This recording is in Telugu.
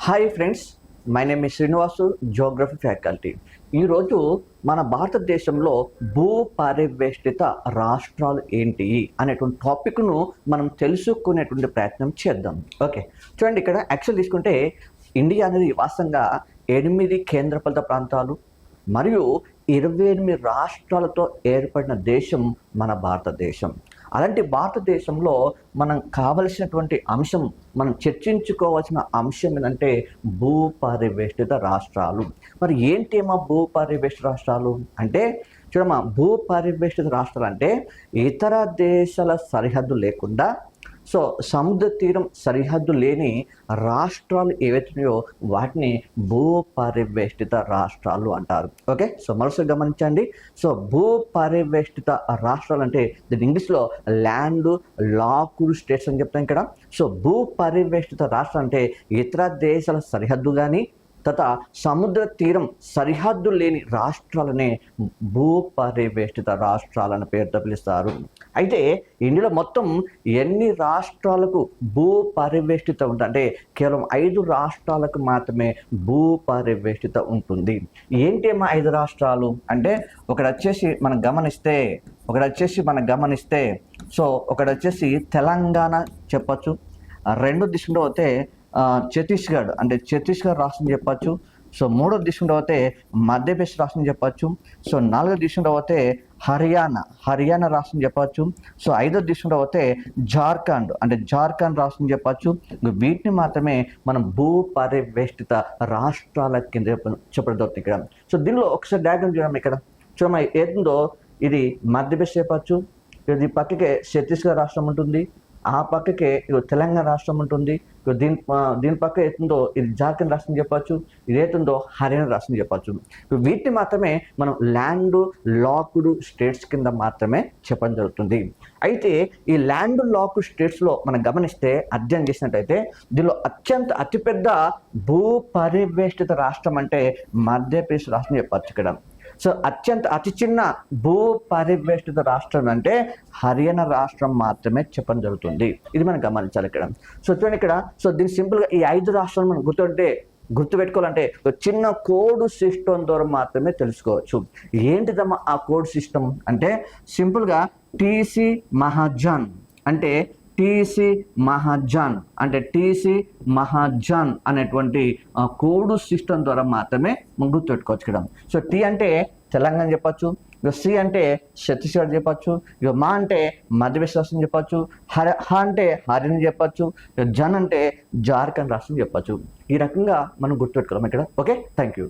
Hi friends, my name is Srinivasu, geography faculty. ఈరోజు మన భారతదేశంలో భూ పరివేష్టిత రాష్ట్రాలు ఏంటి అనేటువంటి టాపిక్ను మనం తెలుసుకునేటువంటి ప్రయత్నం చేద్దాం. ఓకే, చూడండి, ఇక్కడ యాక్చువల్ తీసుకుంటే ఇండియా అనేది వాస్తవంగా 8 కేంద్రపాలిత ప్రాంతాలు మరియు 28 రాష్ట్రాలతో ఏర్పడిన దేశం మన భారతదేశం. అలాంటి భారతదేశంలో మనం కావలసినటువంటి అంశం, మనం చర్చించుకోవాల్సిన అంశం ఏంటంటే భూ పరివేష్టిత రాష్ట్రాలు. మరి ఏంటేమో భూ పరివేష్టిత రాష్ట్రాలు అంటే, చూడమ్మా, భూ పరివేష్టిత రాష్ట్రాలు అంటే ఇతర దేశాల సరిహద్దు లేకుండా, సో సముద్ర తీరం సరిహద్దు లేని రాష్ట్రాలు ఏవైతున్నాయో వాటిని భూ పరివేష్టిత రాష్ట్రాలు అంటారు. ఓకే, సో మరోసారి గమనించండి. సో భూ పరివేష్టిత రాష్ట్రాలు అంటే దీని ఇంగ్లీష్లో ల్యాండ్ లాక్డ్ స్టేట్స్ అని చెప్తాం ఇక్కడ. సో భూ పరివేష్టిత రాష్ట్రం అంటే ఇతర దేశాల సరిహద్దు కానీ తత సముద్ర తీరం సరిహద్దు లేని రాష్ట్రాలనే భూ పరివేష్టిత రాష్ట్రాలను పేరుతో పిలుస్తారు. అయితే ఇందులో మొత్తం ఎన్ని రాష్ట్రాలకు భూ పరివేష్టిత ఉంటుంది అంటే కేవలం 5 రాష్ట్రాలకు మాత్రమే భూ పరివేష్టిత ఉంటుంది. ఏంటేమో 5 రాష్ట్రాలు అంటే, ఒకటి వచ్చేసి మనం గమనిస్తే సో ఒకటి వచ్చేసి తెలంగాణ చెప్పచ్చు. 2 తీసుకుంటూ పోతే ఛత్తీస్గఢ్ రాష్ట్రం చెప్పచ్చు. సో 3 తీసుకుంటూ పోతే మధ్యప్రదేశ్ రాష్ట్రం చెప్పచ్చు. సో 4 తీసుకుంటూ పోతే హర్యానా రాష్ట్రం చెప్పచ్చు. సో 5 తీసుకుంటూ పోతే జార్ఖండ్ రాష్ట్రం చెప్పచ్చు. వీటిని మాత్రమే మనం భూ పరివేష్టిత రాష్ట్రాల కింద చెప్పడం జరుగుతుంది ఇక్కడ. సో దీనిలో ఒకసారి డయాగ్రామ్ చూడడం ఇక్కడ చూడమా, ఏందో ఇది మధ్యప్రదేశ్ చెప్పచ్చు, ఇది పక్కకే ఛత్తీస్గఢ్ రాష్ట్రం ఉంటుంది, ఆ పక్కకే ఇది తెలంగాణ రాష్ట్రం ఉంటుంది, దీని పక్క ఏతుందో ఇది జార్ఖండ్ రాష్ట్రం చెప్పచ్చు, ఇదేతుందో హర్యానా రాష్ట్రం చెప్పచ్చు. వీటిని మాత్రమే మనం ల్యాండ్ లాక్డ్ స్టేట్స్ కింద మాత్రమే చెప్పడం జరుగుతుంది. అయితే ఈ ల్యాండ్ లాక్డ్ స్టేట్స్లో మనం గమనిస్తే, అధ్యయనం చేసినట్టయితే దీనిలో అతిపెద్ద భూ పరివేష్టిత రాష్ట్రం అంటే మధ్యప్రదేశ్ రాష్ట్రం చెప్పచ్చు ఇక్కడ. సో అతి చిన్న భూ పరివేష్టిత రాష్ట్రం అంటే హర్యానా రాష్ట్రం మాత్రమే చెప్పడం జరుగుతుంది. ఇది మనం గమనించాలి ఇక్కడ. సో చూడండి ఇక్కడ, సో దీన్ని సింపుల్గా ఈ 5 రాష్ట్రాలు మనం గుర్తుపెట్టుకోవాలంటే చిన్న కోడ్ సిస్టమ్ ద్వారా మాత్రమే తెలుసుకోవచ్చు. ఏంటిదమ్మా ఆ కోడ్ సిస్టమ్ అంటే, సింపుల్గా టీసీ మహాజన్ అనేటువంటి కోడ్ సిస్టమ్ ద్వారా మాత్రమే మనం గుర్తుపెట్టుకోవచ్చు ఇక్కడ. సో టీ అంటే తెలంగాణ చెప్పచ్చు, ఇక సి అంటే ఛత్తీస్గఢ్ చెప్పచ్చు, ఇక మా అంటే మధ్యప్రదేశ్ రాష్ట్రం చెప్పచ్చు, హ అంటే హర్యానా చెప్పచ్చు, జన్ అంటే జార్ఖండ్ రాష్ట్రం చెప్పచ్చు. ఈ రకంగా మనం గుర్తుపెట్టుకోవాలి ఇక్కడ. Okay, thank you.